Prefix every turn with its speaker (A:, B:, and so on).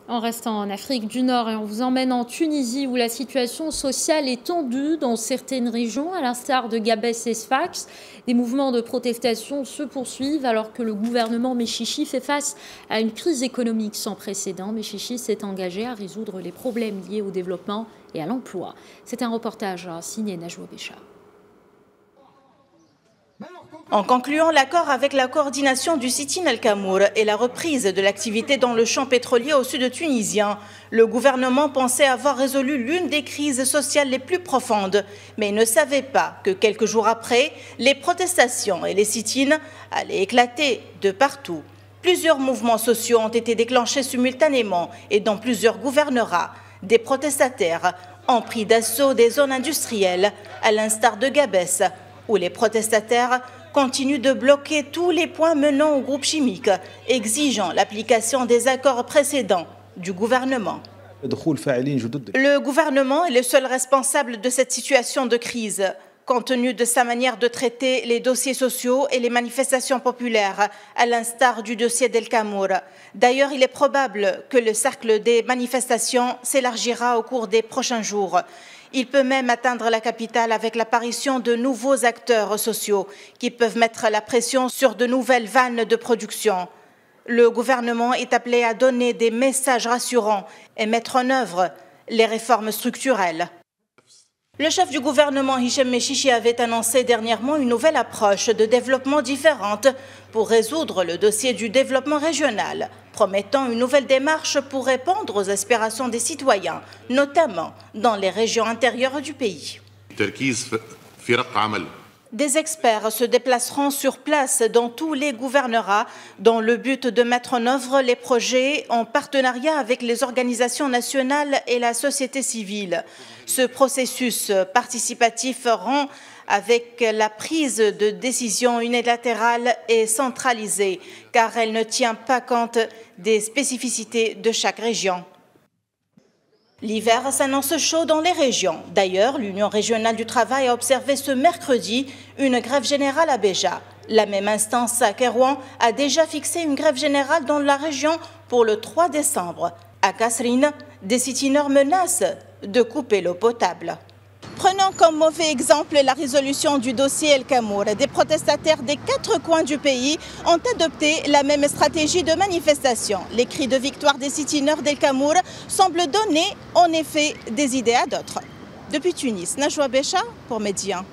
A: En restant en Afrique du Nord et on vous emmène en Tunisie où la situation sociale est tendue dans certaines régions, à l'instar de Gabès et Sfax. Des mouvements de protestation se poursuivent alors que le gouvernement Méchichi fait face à une crise économique sans précédent. Méchichi s'est engagé à résoudre les problèmes liés au développement et à l'emploi. C'est un reportage signé Najwa Bécha.
B: En concluant l'accord avec la coordination du sit-in Al-Kamour et la reprise de l'activité dans le champ pétrolier au sud tunisien, le gouvernement pensait avoir résolu l'une des crises sociales les plus profondes, mais il ne savait pas que quelques jours après, les protestations et les sit-ins allaient éclater de partout. Plusieurs mouvements sociaux ont été déclenchés simultanément et dans plusieurs gouvernorats. Des protestataires ont pris d'assaut des zones industrielles, à l'instar de Gabès, où les protestataires continue de bloquer tous les points menant au groupe chimique, exigeant l'application des accords précédents du gouvernement. Le gouvernement est le seul responsable de cette situation de crise, compte tenu de sa manière de traiter les dossiers sociaux et les manifestations populaires, à l'instar du dossier d'El-Kamour. D'ailleurs, il est probable que le cercle des manifestations s'élargira au cours des prochains jours. Il peut même atteindre la capitale avec l'apparition de nouveaux acteurs sociaux qui peuvent mettre la pression sur de nouvelles vannes de production. Le gouvernement est appelé à donner des messages rassurants et mettre en œuvre les réformes structurelles. Le chef du gouvernement, Hichem Méchichi, avait annoncé dernièrement une nouvelle approche de développement différente pour résoudre le dossier du développement régional, promettant une nouvelle démarche pour répondre aux aspirations des citoyens, notamment dans les régions intérieures du pays. Des experts se déplaceront sur place dans tous les gouvernorats dans le but de mettre en œuvre les projets en partenariat avec les organisations nationales et la société civile. Ce processus participatif rend avec la prise de décision unilatérale et centralisée, car elle ne tient pas compte des spécificités de chaque région. L'hiver s'annonce chaud dans les régions. D'ailleurs, l'Union régionale du travail a observé ce mercredi une grève générale à Béja. La même instance à Kérouan a déjà fixé une grève générale dans la région pour le 3 décembre. À Kasserine, des sit-iners menacent de couper l'eau potable. Prenons comme mauvais exemple la résolution du dossier El-Kamour. Des protestataires des 4 coins du pays ont adopté la même stratégie de manifestation. Les cris de victoire des sit-iners d'El-Kamour semblent donner en effet des idées à d'autres. Depuis Tunis, Najwa Bécha pour Médien.